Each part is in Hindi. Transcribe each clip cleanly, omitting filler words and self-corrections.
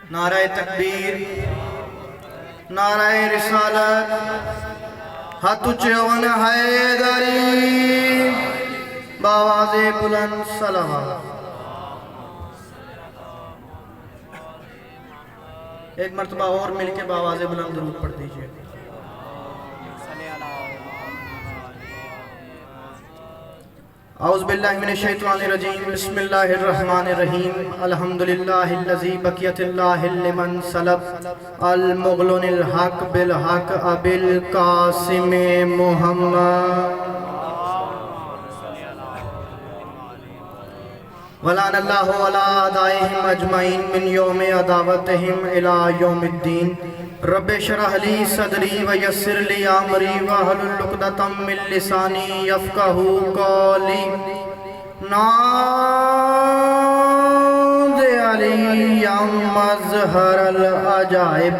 नाराए तकबीर, नाराए रिसालत, हाथ ऊंचे वन हैदरी, बावाज़े बुलंद सलावत। एक मरतबा और मिलके बावाज़े बुलंद दरूद पढ़ दीजिए। औज़ु बिल्लाहि मिनश शैतानिर रजीम, बिस्मिल्लाहिर रहमानिर रहीम, अल्हम्दुलिल्लाहिल्लज़ी बक़ियतुल्लाहिल लिमन सलब अल मुग़लुनिल हक़ बिल हक़ अबिल कासिम मुहम्मद वलानल्लाहु अला अदाइहिम अजमईन मिन यौमि अदावतिहिम इला यौमिद्दीन। रब्बि शरह ली सदरी व यस्सिर ली अमरी वहलुल उक़दतम मिन लिसानी यफ़क़हू क़ौली। नाज़ अलिय्यम मज़हरल अजाइब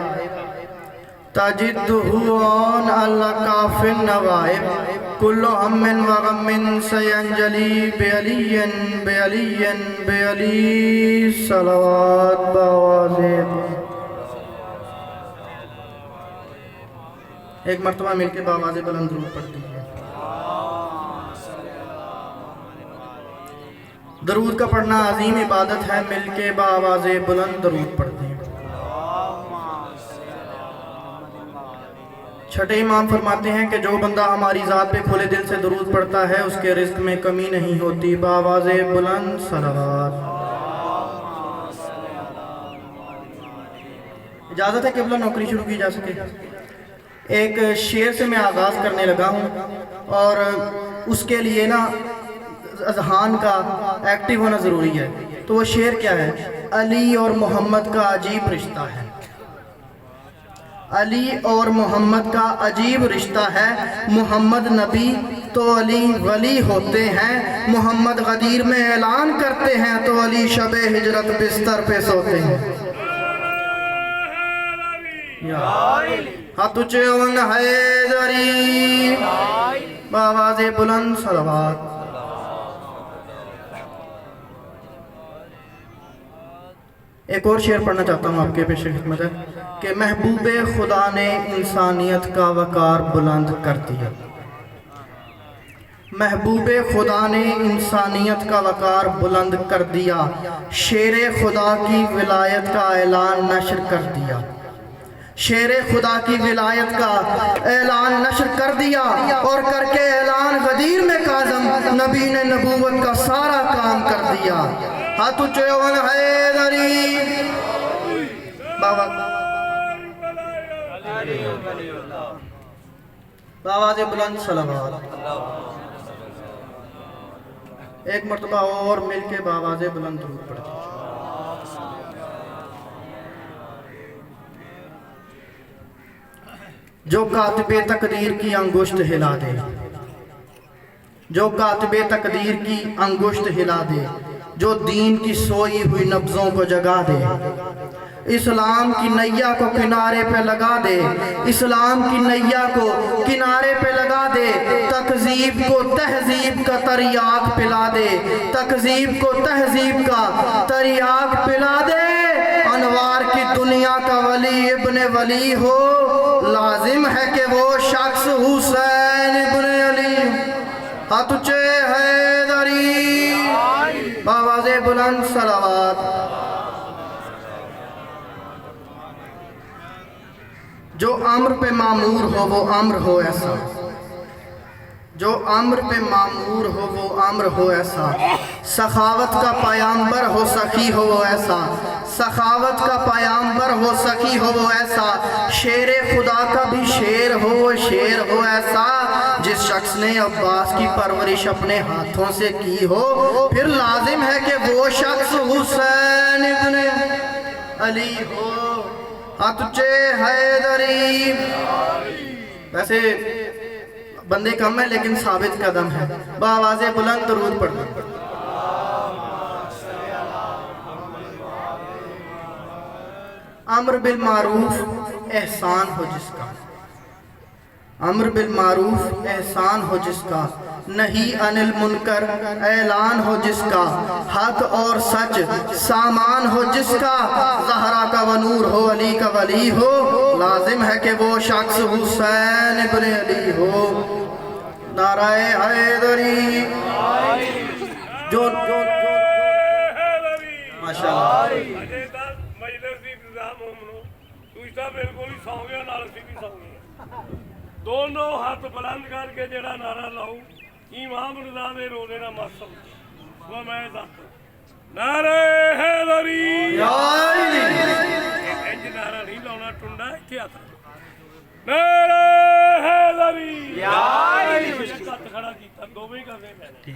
तजिदुहु अन अल-काफ़िन नवाइब कुल्लु हम्मिन व गम्मिन सयंजली बेअलियन बेअलियन बेअली सलावत बावाज़े। एक मरतबा मिलके बावाज़े बुलंद दरूद पढ़ दीजिए। दरूद का पढ़ना अजीम इबादत है, मिलके बावाज़े बुलंद दरूद पढ़ते हैं। छठे इमाम फरमाते हैं कि जो बंदा हमारी ज़ात पे खुले दिल से दरूद पढ़ता है उसके रिज़्क़ में कमी नहीं होती। बावाज़े बुलंद सलावत। इजाज़त है कि अब्ला नौकरी शुरू की जा सके। एक शेर से मैं आगाज़ करने लगा हूँ और उसके लिए ना अज़हान का एक्टिव होना ज़रूरी है। तो वो शेर क्या है? अली और मोहम्मद का अजीब रिश्ता है। अली और मोहम्मद का अजीब रिश्ता है। मोहम्मद नबी तो अली वली होते हैं। मोहम्मद गदीर में ऐलान करते हैं तो अली शबे हिजरत बिस्तर पे सोते हैं। हाथ ऊंचे वन हैदरी, बावाज़े बुलंद सलावत। एक और शेर पढ़ना चाहता हूँ आपके पेश खिदमत है कि महबूबे खुदा ने इंसानियत का वकार बुलंद कर दिया। महबूबे खुदा ने इंसानियत का वकार बुलंद कर दिया। शेरे खुदा की विलायत का ऐलान नशर कर दिया। शेरे खुदा की विलायत का ऐलान नशर कर दिया और करके ऐलान गदीर में काज़म नबी ने नबूवत का सारा काम कर दिया। हाथ ऊंचे वन हैदरी, बावाज़े बुलंद सलावत। एक मरतबा और मिलके बावाज़े बुलंद दरूद पढ़ते हैं। जो कातिबे तकदीर की अंगुश्त हिला दे, जो कातिबे तकदीर की अंगुश्त हिला दे, जो दीन की सोई हुई नब्ज़ों को जगा दे, इस्लाम की नैया को किनारे पे लगा दे, इस्लाम की नैया को किनारे पे लगा दे, तकज़ीब को तहज़ीब का तरियाक पिला दे, तकज़ीब को तहज़ीब का तरियाक पिला दे। अनवार की दुनिया का वली इब्ने वली हो, लाजिम है कि वो शख्स हुसैन इब्ने अली। हाथ ऊंचे हैदरी, बावाज़े बुलंद सलावत। जो अम्र पे मामूर हो वो अम्र हो ऐसा, जो अम्र पे मामूर हो वो अम्र हो ऐसा, सखावत का पयाम्बर हो सखी हो वो ऐसा, सखावत का पयाम्बर हो सखी हो वो ऐसा, शेरे खुदा का भी शेर हो वो शेर हो ऐसा। जिस शख्स ने अब्बास की परवरिश अपने हाथों से की हो, फिर लाजिम है कि वो शख्स हुसैन इब्ने अली हो। हाथ ऊंचे हैदरी। वैसे बंदे कम है लेकिन साबित कदम है। बावाज़े बुलंद दरूद पढ़ना। अम्र बिल मारूफ एहसान हो जिसका, अम्र बिल मारूफ एहसान हो जिसका, नहीं अनिल मुनकर ऐलान हो जिसका, हक और सच सामान हो जिसका, ज़हरा का वनूर हो अली का वली हो, लाजिम है कि वो शख्स हुसैन इब्न अली हो। नाराए हैदरी जो माशाअल्लाह बिल्कुल ही सौ गया, नाल असीं भी सौ गए। दोनों हाथ बुलंद करके जड़ा नारा लाऊ, इमाम रज़ा दे रोज़े ना मौसम वो मैं दस नारे हैदरी इंज नारा नहीं लाउना, टुंडा इत्थे हथ नारे हैदरी हथ खड़ा कीता, दोवें ही करने पैने।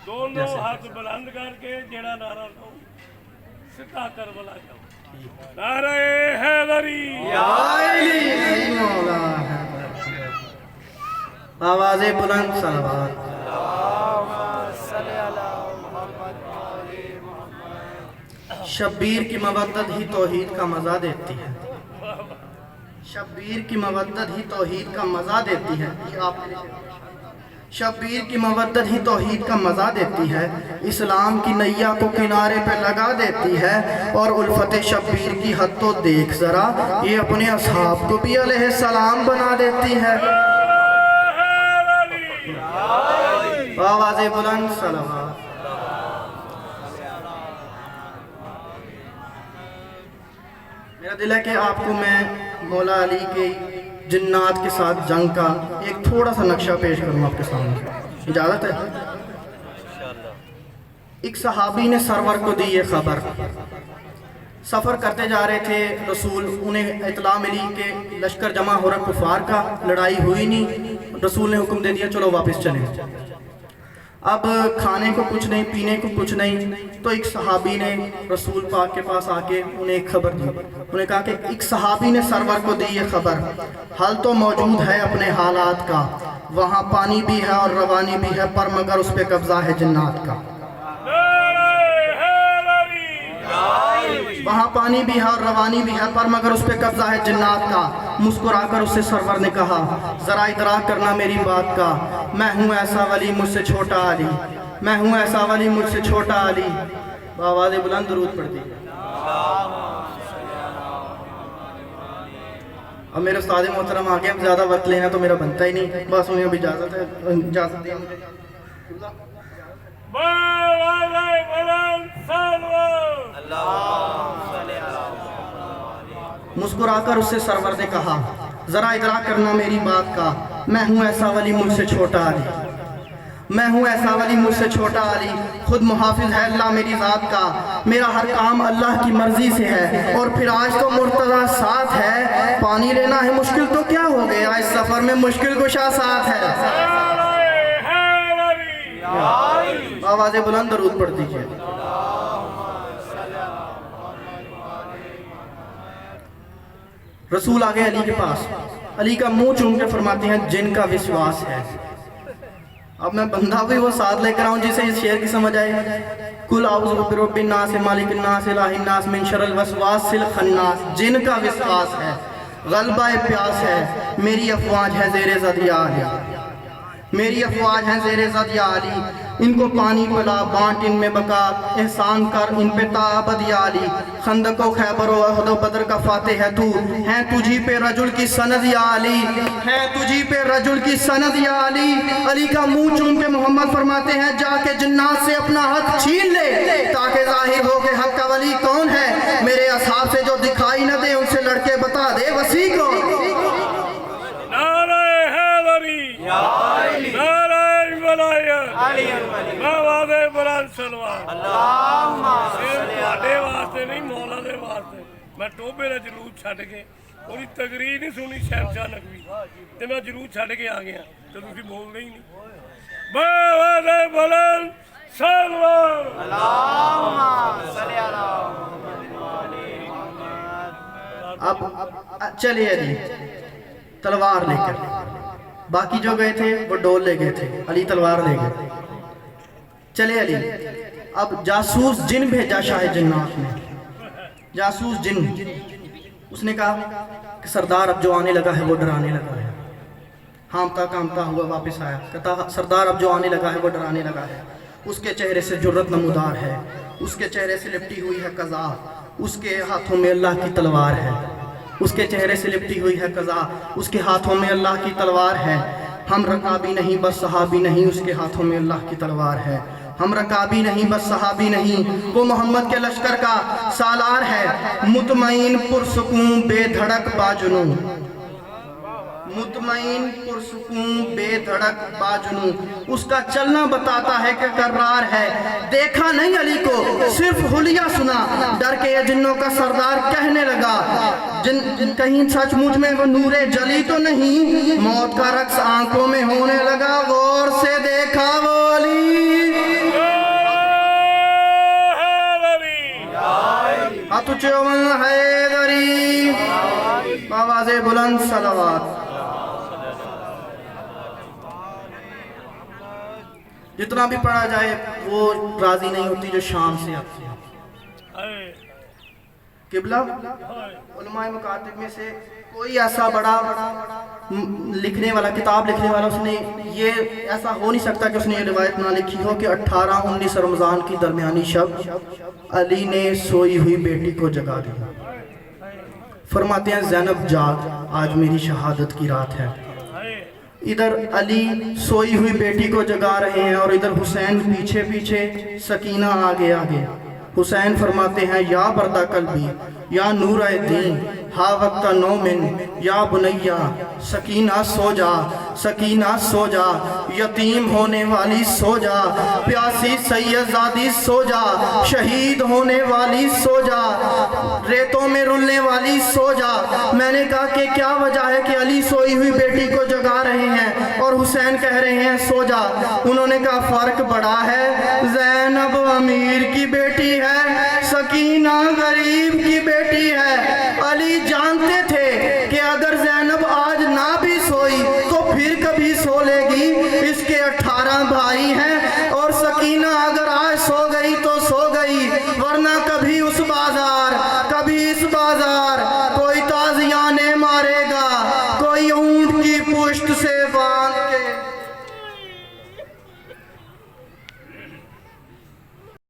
दोनों हाथ बुलंद करके जड़ा नारा लाऊ, सीधा करबला जाओ। नारे हैदरी आवाज़े बुलंद सलवात। शब्बीर की मवद्दत ही तौहीद का मज़ा देती है, शब्बीर की मवद्दत ही तौहीद का मज़ा देती है। शब्बीर की मवद्दत ही तौहीद का मज़ा देती है, इस्लाम की नैया को किनारे पे लगा देती है। और उल्फत शब्बीर की हद तो देख ज़रा, ये अपने असहाब को भी अलैहिस्सलाम बना देती है। आवाज़े बुलंद सलवात। मेरा दिल है कि आपको मैं मौला अली के जिन्नात के साथ जंग का एक थोड़ा सा नक्शा पेश करूँ आपके सामने, इजाज़त है? एक सहाबी ने सरवर को दी ये खबर, सफ़र करते जा रहे थे रसूल, उन्हें इतला मिली कि लश्कर जमा हो रहा कुफार का, लड़ाई हुई नहीं। रसूल ने हुक्म दे दिया चलो वापस चलें। अब खाने को कुछ नहीं, पीने को कुछ नहीं, तो एक सहाबी ने रसूल पाक के पास आके उन्हें एक खबर दी। उन्हें कहा कि एक सहाबी ने सरवर को दी ये खबर, हल तो मौजूद है अपने हालात का, वहाँ पानी भी है और रवानी भी है, पर मगर उस पर कब्जा है जिन्नात का। वहाँ पानी भी है और रवानी भी है, पर मगर उस पर कब्जा है जिन्नात का। मुस्कुराकर उससे सरवर ने कहा, जरा इदराक करना मेरी बात का, मैं हूँ ऐसा वली मुझसे छोटा अली, मैं हूँ ऐसा वली मुझसे छोटा अली। आवाज़ बुलंद दरूद पढ़ती। अब मेरे उस्ताद मोहतरम आ गए, अब ज़्यादा वक्त लेना तो मेरा बनता ही नहीं, बस उन्हें अब इजाज़त है, इजाज़त दें मुझे। मुस्कुराकर उससे सरवर ने कहा, जरा इदराक करना मेरी बात का, मैं हूँ ऐसा वली मुझसे छोटा अली, मैं हूँ ऐसा वली मुझसे छोटा अली। खुद मुहाफिज है अल्लाह मेरी ज़ात का, मेरा हर काम अल्लाह की मर्जी से है, और फिर आज तो मुर्तज़ा साथ है, पानी लेना है मुश्किल तो क्या हो गया, इस सफ़र में मुश्किल कुशा साथ है। आवाज़ बुलंद दरूद पढ़ दीजिए। रसूल आ गए अली के पास, अली का मुंह चूम के फरमाते हैं जिनका विश्वास है। अब मैं बंदा भी वो साथ लेकर आऊँ जिसे इस शेर की समझ आए। कुल आउज़ु बिरब्बिन नास मालिकिन नास इलाहिन नास मिन शर्रिल वसवासिल खन्नास, जिनका विश्वास है, गलबा प्यास है, मेरी अफवाज है ज़ेरे ज़दिया अली, मेरी अफवाज है ज़ेरे ज़दिया अली, इनको पानी पिला बांट इनमें बका, एहसान कर इन पे ताबद या अली, खंदको खैबरो अहदो बदर का फाते है तू, है तुझी पे रजुल की सनद या अली, है तुझी पे रजुल की सनद या अली। अली का मुंह चूम के मोहम्मद फरमाते हैं, जाके जिन्नात से अपना हक छीन ले, ताकि जाहिर हो के हक का वली कौन है, मेरे असहाब से जो दिखाई न दे उनसे लड़के बता दे वसी को। मैं टोबे का जलूस छड़ के ਉਹਦੀ तकरीर नहीं सुनी शहनशाह नकवी ते मैं जलूस छड़ के आ गया तो तुसी बोलते ही नहीं। बावादे बुलंद सलवात अल्लाहुम्मा सल्ली अला मुहम्मद। अब चलिए अली तलवार लेकर, बाकी जो गए थे वो डोल ले गए थे, अली तलवार ले गए। चले अली, अब जासूस जिन भेजा शाह जिन्नात ने, जासूस जिन, उसने कहा कि सरदार अब जो आने लगा है वो डराने लगा है, हामता कामता हुआ वापस आया, कहता सरदार अब जो आने लगा है वो डराने लगा है। उसके चेहरे से जुर्रत नमूदार है, उसके चेहरे से लिपटी हुई है कज़ा, उसके हाथों में अल्लाह की तलवार है। उसके चेहरे से लिपटी हुई है कज़ा, उसके हाथों में अल्लाह की तलवार है। हम रकाबी नहीं बस सहाबी नहीं, उसके हाथों में अल्लाह की तलवार है। हम रकाबी नहीं बस सहाबी नहीं, वो मोहम्मद के लश्कर का सालार है। मुतमईन पुरसुकून बेधड़क बाजुनू, मुतमईन पुरसुकून बेधड़क बाजुनू, उसका चलना बताता है कि कर्रार है। देखा नहीं अली को, सिर्फ हुलिया सुना, डर के ये जिन्नों का सरदार कहने लगा, जिन कहीं सचमुच में वो नूरे जली तो नहीं। मौत का रक्स आंखों में होने लगा, गौर से देखा वो अली। हैदरी, आवाज़े बुलंद सलावत। जितना भी पढ़ा जाए वो राजी नहीं होती जो शाम से आती है। किबला उलमाए मुकातिब में से कोई ऐसा बड़ा लिखने वाला, किताब लिखने वाला, उसने ये ऐसा हो नहीं सकता कि उसने ये रिवायत ना लिखी हो कि 18-19 रमज़ान की दरमियानी शब अली ने सोई हुई बेटी को जगा दिया। फरमाते हैं ज़ैनब जाग, आज मेरी शहादत की रात है। इधर अली सोई हुई बेटी को जगा रहे हैं और इधर हुसैन पीछे पीछे, सकीना आगे आगे। हुसैन फरमाते हैं या बरदा कल्बी या नूर दीन हा वक्त नौमिन या बुनैया, सकीना सो जा, सकीना सो जा, यतीम होने वाली सो जा, प्यासी सैयदजादी सो जा, शहीद होने वाली सो जा, रेतों में रुलने वाली सो जा। मैंने कहा कि क्या वजह है कि अली सोई हुई बेटी को जगा रहे हैं और हुसैन कह रहे हैं सो जा। उन्होंने कहा फर्क बड़ा है, ज़ैनब अमीर की बेटी है, सकीना गरीब की बेटी है। अली जानते थे कि अगर ज़ैनब आज ना भी सोई तो फिर कभी सो लेगी। इसके 18 भाई हैं और सकीना अगर आज सो गई तो सो गई, वरना कभी उस बाजार, कभी इस बाजार,